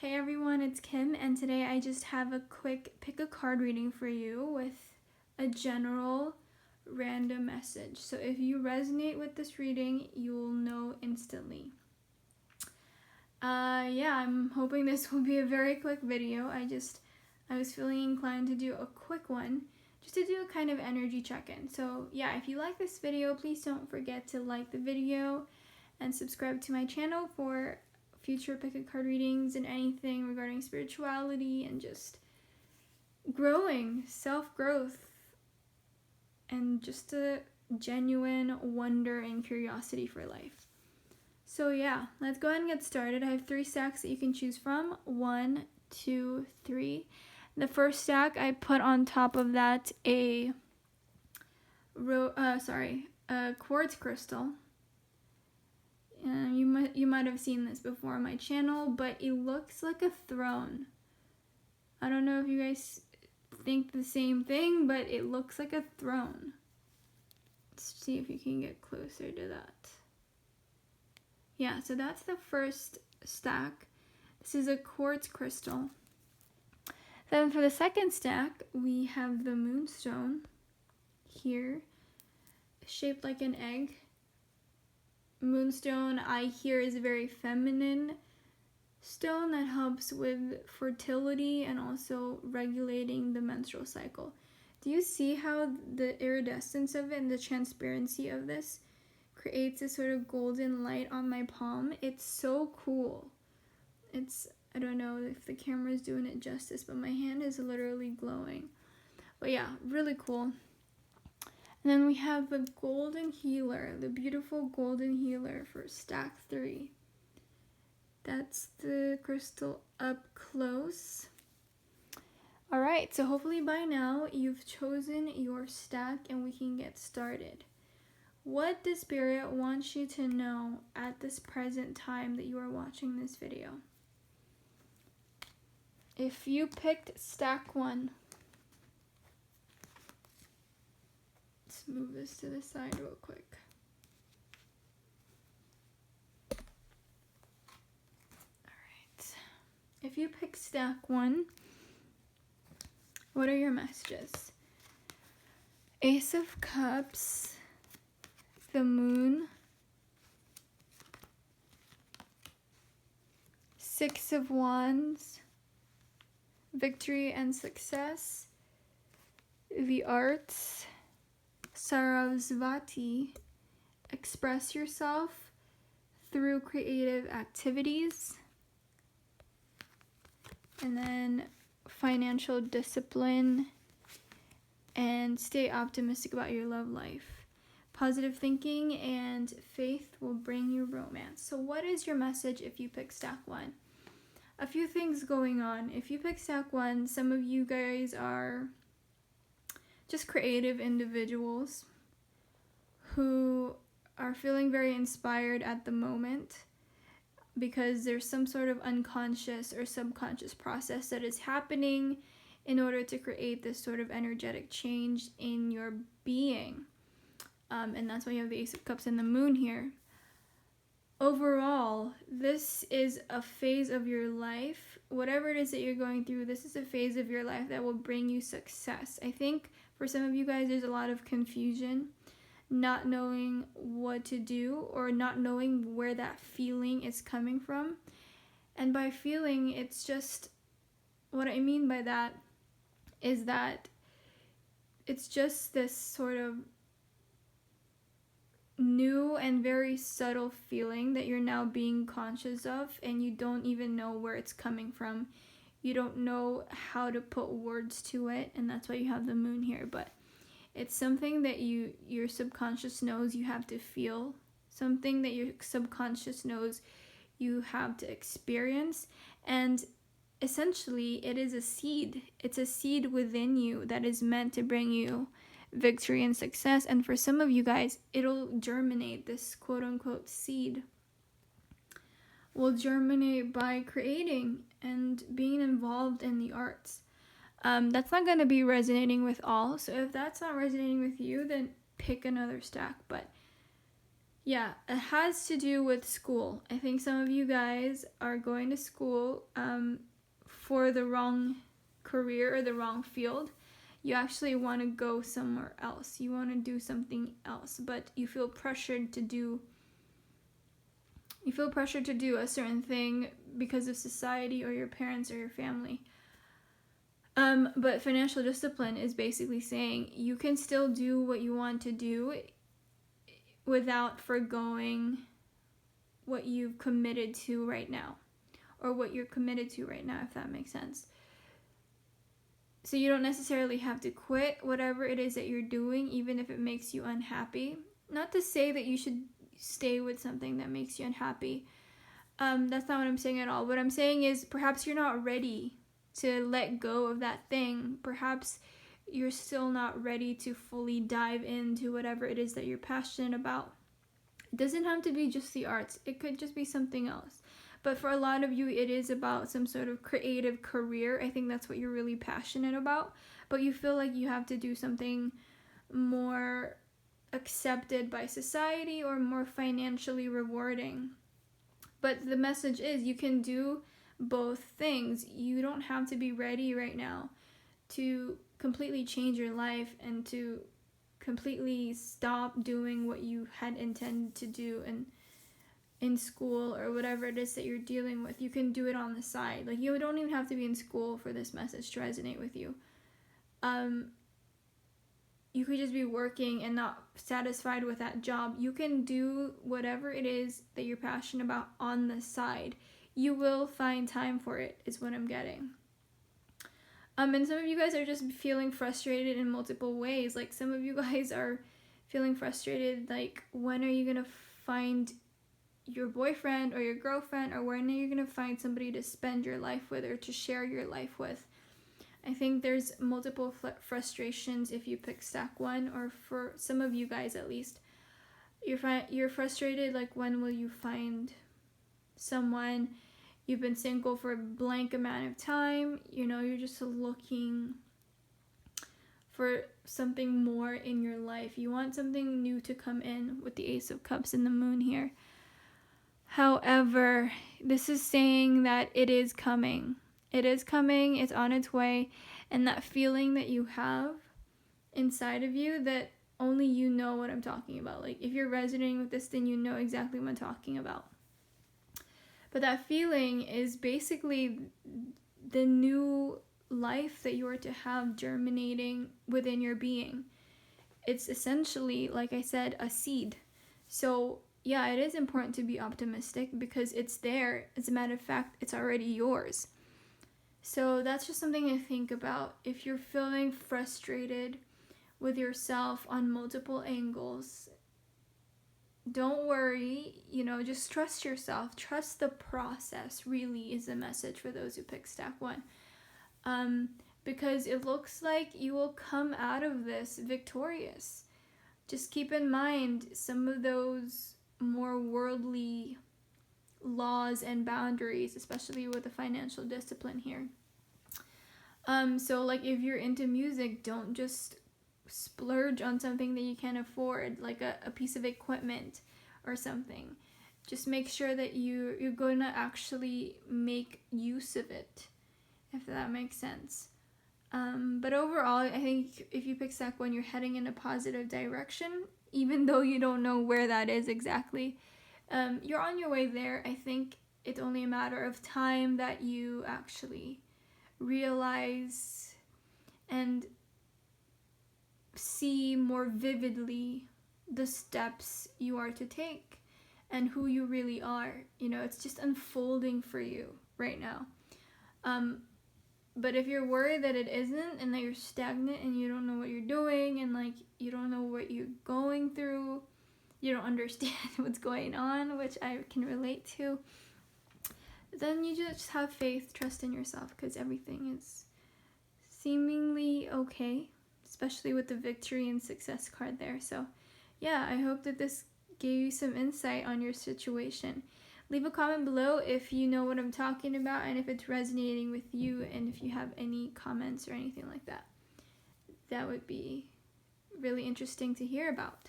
Hey everyone, it's Kim, and today I just have a quick pick a card reading for you with a general random message. So if you resonate with this reading, you'll know instantly. I'm hoping this will be a very quick video. I was feeling inclined to do a quick one, just to do a kind of energy check-in. So yeah, if you like this video, please don't forget to like the video and subscribe to my channel for future pick a card readings and anything regarding spirituality and just growing, self-growth, and just a genuine wonder and curiosity for life. So yeah, let's go ahead and get started. I have 3 stacks that you can choose from. 1, 2, 3. The first stack, I put on top of that a quartz crystal. You might have seen this before on my channel, but it looks like a throne. I don't know if you guys think the same thing, but it looks like a throne. Let's see if you can get closer to that. Yeah, so that's the first stack. This is a quartz crystal. Then for the second stack, we have the moonstone here, shaped like an egg. Moonstone, I hear, is a very feminine stone that helps with fertility and also regulating the menstrual cycle. Do you see how the iridescence of it and the transparency of this creates a sort of golden light on my palm? It's so cool. I don't know if the camera is doing it justice, but my hand is literally glowing. But yeah, really cool. And then we have the golden healer, the beautiful golden healer for stack 3. That's the crystal up close. Alright, so hopefully by now you've chosen your stack and we can get started. What does Spirit want you to know at this present time that you are watching this video? If you picked stack 1, let's move this to the side real quick. Alright. If you pick stack 1, what are your messages? Ace of Cups, the Moon, 6 of Wands, victory and success, the arts, Sarasvati, express yourself through creative activities, and then financial discipline, and stay optimistic about your love life. Positive thinking and faith will bring you romance. So what is your message if you pick stack 1? A few things going on. If you pick stack 1, some of you guys are just creative individuals who are feeling very inspired at the moment because there's some sort of unconscious or subconscious process that is happening in order to create this sort of energetic change in your being. And that's why you have the Ace of Cups and the Moon here. Overall, this is a phase of your life. Whatever it is that you're going through, this is a phase of your life that will bring you success. I think for some of you guys, there's a lot of confusion, not knowing what to do or not knowing where that feeling is coming from. And by feeling, it's just, what I mean by that is that it's just this sort of new and very subtle feeling that you're now being conscious of, and you don't even know where it's coming from. You don't know how to put words to it, and that's why you have the Moon here. But it's something that your subconscious knows you have to feel, something that your subconscious knows you have to experience, and essentially it is a seed. It's a seed within you that is meant to bring you victory and success. And for some of you guys, it'll germinate. This quote-unquote seed will germinate by creating and being involved in the arts. That's not going to be resonating with all, so if that's not resonating with you, then pick another stack. But Yeah, it has to do with school. I think some of you guys are going to school for the wrong career or the wrong field. You actually want to go somewhere else. You want to do something else, but you feel pressured to do a certain thing because of society or your parents or your family. But financial discipline is basically saying you can still do what you want to do without forgoing what you've committed to right now, or what you're committed to right now, if that makes sense. So you don't necessarily have to quit whatever it is that you're doing, even if it makes you unhappy. Not to say that you should stay with something that makes you unhappy. That's not what I'm saying at all. What I'm saying is perhaps you're not ready to let go of that thing. Perhaps you're still not ready to fully dive into whatever it is that you're passionate about. It doesn't have to be just the arts. It could just be something else. But for a lot of you, it is about some sort of creative career. I think that's what you're really passionate about. But you feel like you have to do something more accepted by society or more financially rewarding. But the message is you can do both things. You don't have to be ready right now to completely change your life and to completely stop doing what you had intended to do in school or whatever it is that you're dealing with. You can do it on the side. Like, you don't even have to be in school for this message to resonate with you. You could just be working and not satisfied with that job. You can do whatever it is that you're passionate about on the side. You will find time for it, is what I'm getting. And some of you guys are just feeling frustrated in multiple ways. Like, some of you guys are feeling frustrated, like, when are you going to find your boyfriend or your girlfriend, or when are you going to find somebody to spend your life with or to share your life with? I think there's multiple frustrations if you pick stack 1, or for some of you guys at least. You're frustrated, like, when will you find someone? You've been single for a blank amount of time. You're just looking for something more in your life. You want something new to come in with the Ace of Cups and the Moon here. However, this is saying that it is coming. It is coming. It's on its way. And that feeling that you have inside of you, that only you know what I'm talking about. Like, if you're resonating with this, then you know exactly what I'm talking about. But that feeling is basically the new life that you are to have germinating within your being. It's essentially, like I said, a seed. So yeah, it is important to be optimistic because it's there. As a matter of fact, it's already yours. So that's just something to think about. If you're feeling frustrated with yourself on multiple angles, don't worry, just trust yourself. Trust the process, really, is the message for those who pick stack 1. Because it looks like you will come out of this victorious. Just keep in mind some of those more worldly laws and boundaries, especially with the financial discipline here. So like, if you're into music, don't just splurge on something that you can't afford, like a piece of equipment or something. Just make sure that you're going to actually make use of it, if that makes sense. But overall, I think if you pick stack 1, you're heading in a positive direction, even though you don't know where that is exactly. You're on your way there. I think it's only a matter of time that you actually realize and see more vividly the steps you are to take and who you really are. It's just unfolding for you right now. But if you're worried that it isn't, and that you're stagnant and you don't know what you're doing, and like, you don't know what you're going through, you don't understand what's going on, which I can relate to, then you just have faith, trust in yourself, because everything is seemingly okay, especially with the victory and success card there. So yeah, I hope that this gave you some insight on your situation. Leave a comment below if you know what I'm talking about and if it's resonating with you, and if you have any comments or anything like that. That would be really interesting to hear about.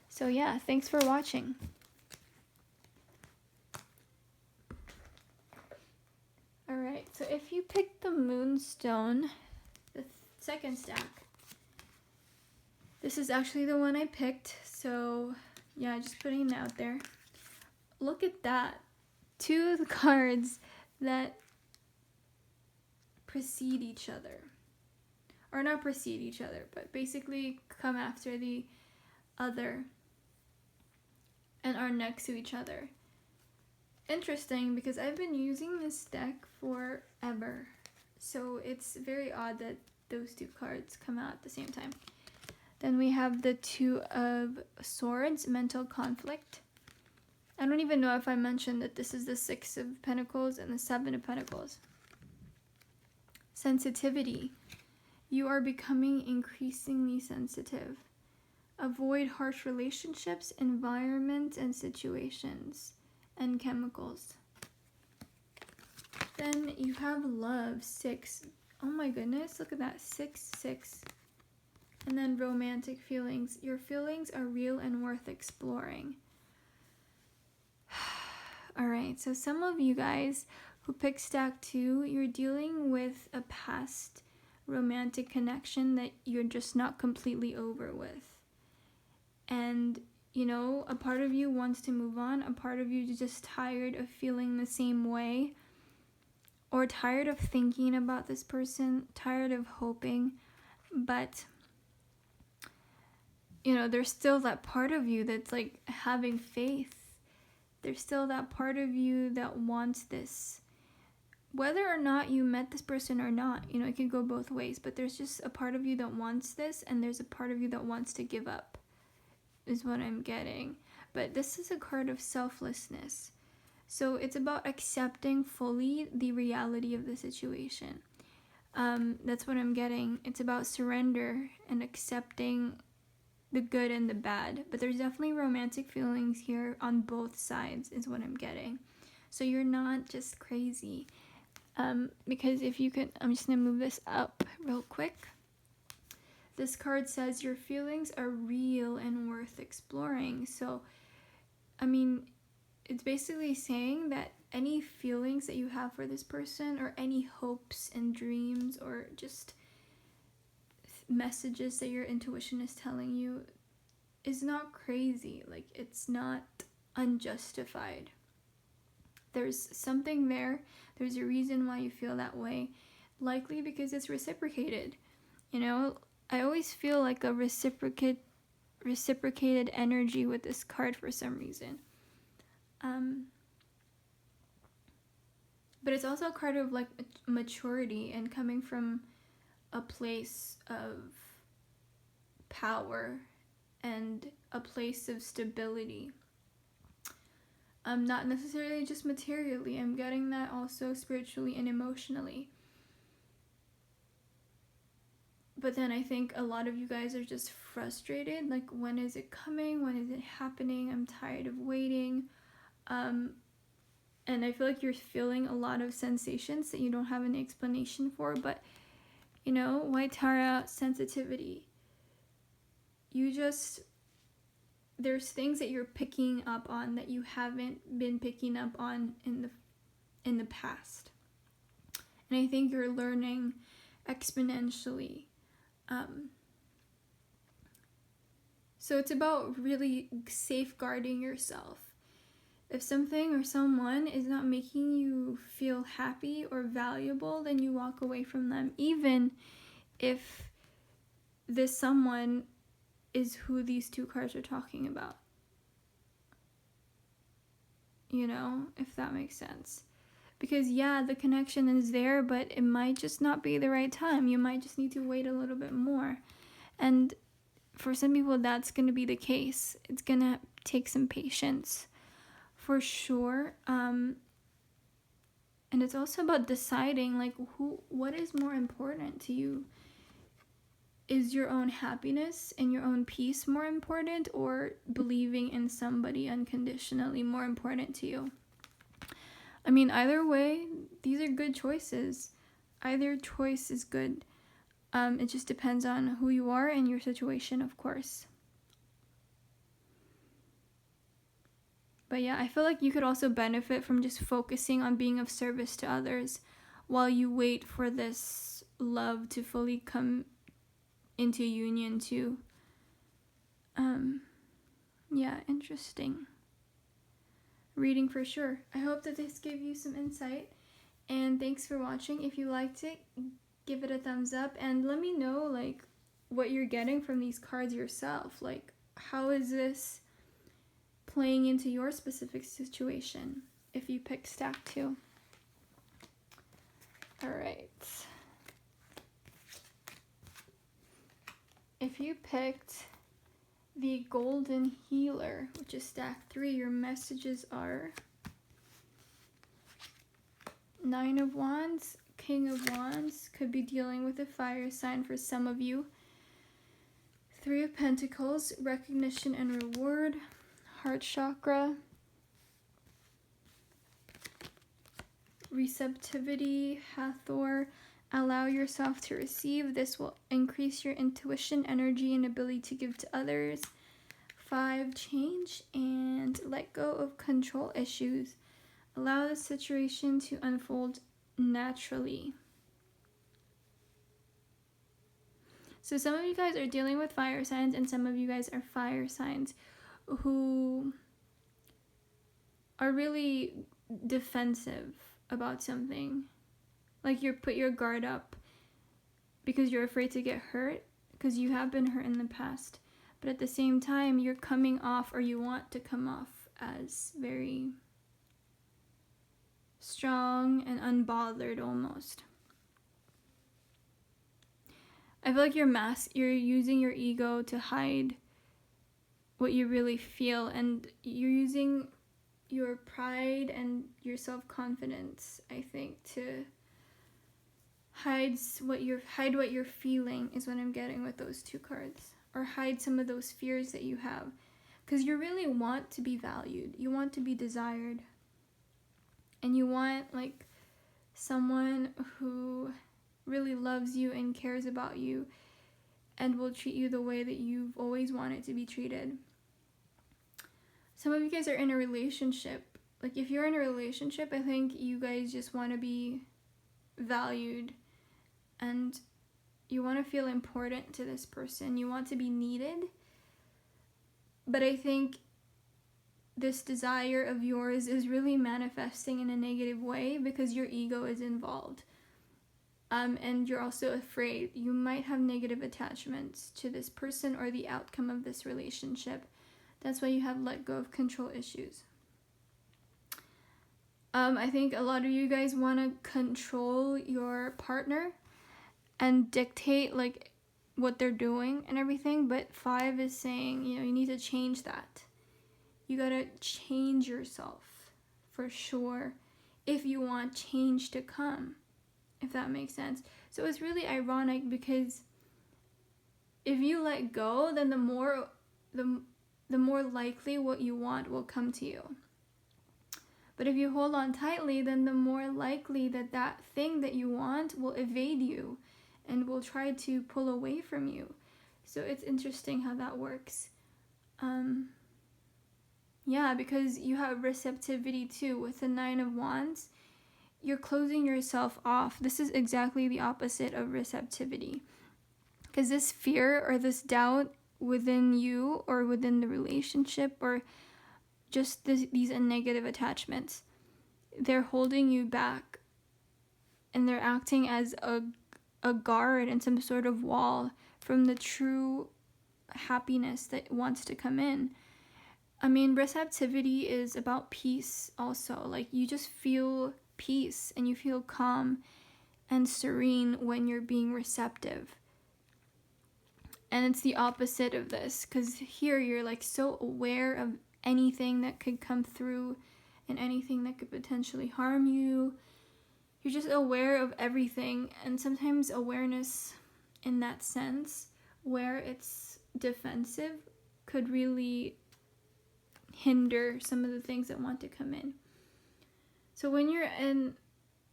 So yeah, thanks for watching. So if you pick the Moonstone, the second stack, this is actually the one I picked. So yeah, just putting it out there. Look at that. 2 of the cards that precede each other. Or not precede each other, but basically come after the other and are next to each other. Interesting, because I've been using this deck forever. So it's very odd that those 2 cards come out at the same time. Then we have the 2 of Swords, Mental Conflict. I don't even know if I mentioned that this is the 6 of Pentacles and the 7 of Pentacles. Sensitivity. You are becoming increasingly sensitive. Avoid harsh relationships, environments, and situations, and chemicals. Then you have Love, 6. Oh my goodness, look at that, 6, 6. And then romantic feelings. Your feelings are real and worth exploring. Alright, so some of you guys who pick stack 2, you're dealing with a past romantic connection that you're just not completely over with. And, you know, a part of you wants to move on, a part of you is just tired of feeling the same way, or tired of thinking about this person, tired of hoping, but, you know, there's still that part of you that's like having faith. There's still that part of you that wants this. Whether or not you met this person or not, you know, it could go both ways, but there's just a part of you that wants this, and there's a part of you that wants to give up, is what I'm getting. But this is a card of selflessness. So it's about accepting fully the reality of the situation. That's what I'm getting. It's about surrender and accepting the good and the bad. But there's definitely romantic feelings here on both sides, is what I'm getting. So you're not just crazy. Because if you could, I'm just going to move this up real quick. This card says your feelings are real and worth exploring. So, I mean, it's basically saying that any feelings that you have for this person, or any hopes and dreams, or just messages that your intuition is telling you, is not crazy. Like, it's not unjustified. There's something there. There's a reason why you feel that way. Likely because it's reciprocated. You know, I always feel like a reciprocated energy with this card for some reason. But it's also a card of like maturity and coming from a place of power and a place of stability. Not necessarily just materially. I'm getting that also spiritually and emotionally. But then I think a lot of you guys are just frustrated. Like, when is it coming? When is it happening? I'm tired of waiting. And I feel like you're feeling a lot of sensations that you don't have any explanation for. But, you know, White Tara, sensitivity. There's things that you're picking up on that you haven't been picking up on in the past. And I think you're learning exponentially. So it's about really safeguarding yourself. If something or someone is not making you feel happy or valuable, then you walk away from them, even if this someone is who these 2 cards are talking about. You know, if that makes sense. Because yeah, the connection is there, but it might just not be the right time. You might just need to wait a little bit more. And for some people, that's going to be the case. It's going to take some patience, for sure. And it's also about deciding, like, what is more important to you. Is your own happiness and your own peace more important, or believing in somebody unconditionally more important to you? I mean, either way, these are good choices. Either choice is good. It just depends on who you are and your situation, of course. But yeah, I feel like you could also benefit from just focusing on being of service to others. while you wait for this love to fully come into union too. Yeah, interesting reading for sure. I hope that this gave you some insight, and thanks for watching. If you liked it, give it a thumbs up, and let me know like what you're getting from these cards yourself. Like, how is this playing into your specific situation if you pick stack 2? All right. If you picked the Golden Healer, which is stack 3, your messages are 9 of Wands, King of Wands, could be dealing with a fire sign for some of you. 3 of Pentacles, recognition and reward, heart chakra, receptivity, Hathor, allow yourself to receive. This will increase your intuition, energy, and ability to give to others. 5, change and let go of control issues. Allow the situation to unfold naturally. So some of you guys are dealing with fire signs, and some of you guys are fire signs who are really defensive about something. Like, you put your guard up because you're afraid to get hurt, because you have been hurt in the past. But at the same time, you're coming off, or you want to come off, as very strong and unbothered almost. I feel like you're using your ego to hide what you really feel, and you're using your pride and your self-confidence, I think, to hide what you're feeling, is what I'm getting with those 2 cards. Or hide some of those fears that you have, because you really want to be valued, you want to be desired, and you want like someone who really loves you and cares about you and will treat you the way that you've always wanted to be treated. Some of you guys are in a relationship. Like, if you're in a relationship, I think you guys just want to be valued, and you want to feel important to this person. You want to be needed. But I think this desire of yours is really manifesting in a negative way because your ego is involved. And you're also afraid. You might have negative attachments to this person or the outcome of this relationship. That's why you have let go of control issues. I think a lot of you guys want to control your partner and dictate like what they're doing and everything, but 5 is saying, you need to change that. You gotta change yourself for sure if you want change to come, if that makes sense. So it's really ironic, because if you let go, then the more likely what you want will come to you. But if you hold on tightly, then the more likely that thing that you want will evade you and will try to pull away from you. So it's interesting how that works. Yeah, because you have receptivity too with the 9 of Wands. You're closing yourself off. This is exactly the opposite of receptivity. Because this fear or this doubt within you or within the relationship or just these negative attachments, they're holding you back, and they're acting as a guard and some sort of wall from the true happiness that wants to come in. I mean, receptivity is about peace also. Like, you just feel peace and you feel calm and serene when you're being receptive. And it's the opposite of this, because here you're like so aware of anything that could come through and anything that could potentially harm you. You're just aware of everything, and sometimes awareness in that sense, where it's defensive, could really hinder some of the things that want to come in. So when you're in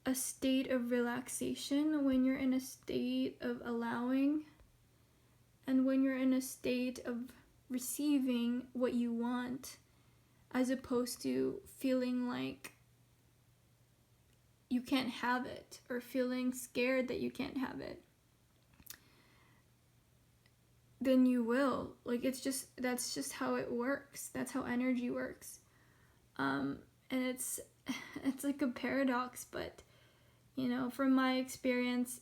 a state of relaxation, when you're in a state of allowing, and when you're in a state of receiving what you want, as opposed to feeling like you can't have it, or feeling scared that you can't have it, then you will. Like, that's just how it works. That's how energy works. And it's like a paradox, but you know, from my experience,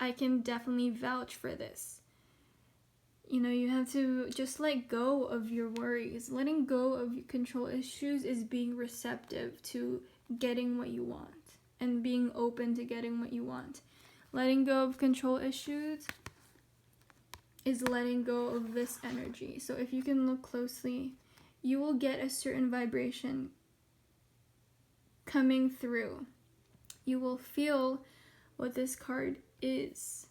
I can definitely vouch for this. You know, you have to just let go of your worries. Letting go of your control issues is being receptive to getting what you want and being open to getting what you want. Letting go of control issues is letting go of this energy. So if you can look closely, you will get a certain vibration coming through. You will feel what this card is,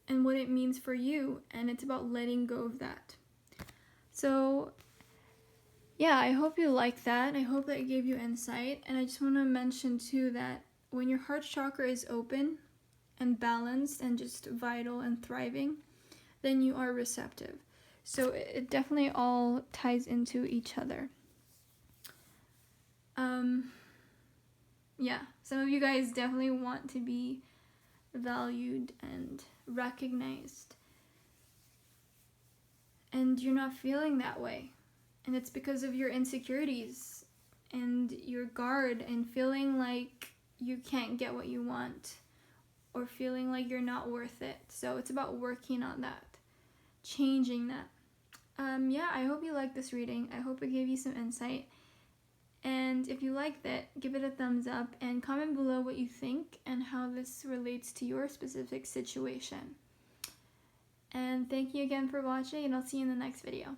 and what it means for you, and it's about letting go of that. So yeah, I hope you like that. I hope that it gave you insight. And I just want to mention too that when your heart chakra is open and balanced and just vital and thriving, then you are receptive. So it definitely all ties into each other. Yeah, some of you guys definitely want to be valued and recognized, and you're not feeling that way, and it's because of your insecurities and your guard and feeling like you can't get what you want or feeling like you're not worth it. So it's about working on that, changing that. Yeah, I hope you liked this reading. I hope it gave you some insight. And if you liked it, give it a thumbs up and comment below what you think and how this relates to your specific situation. And thank you again for watching, and I'll see you in the next video.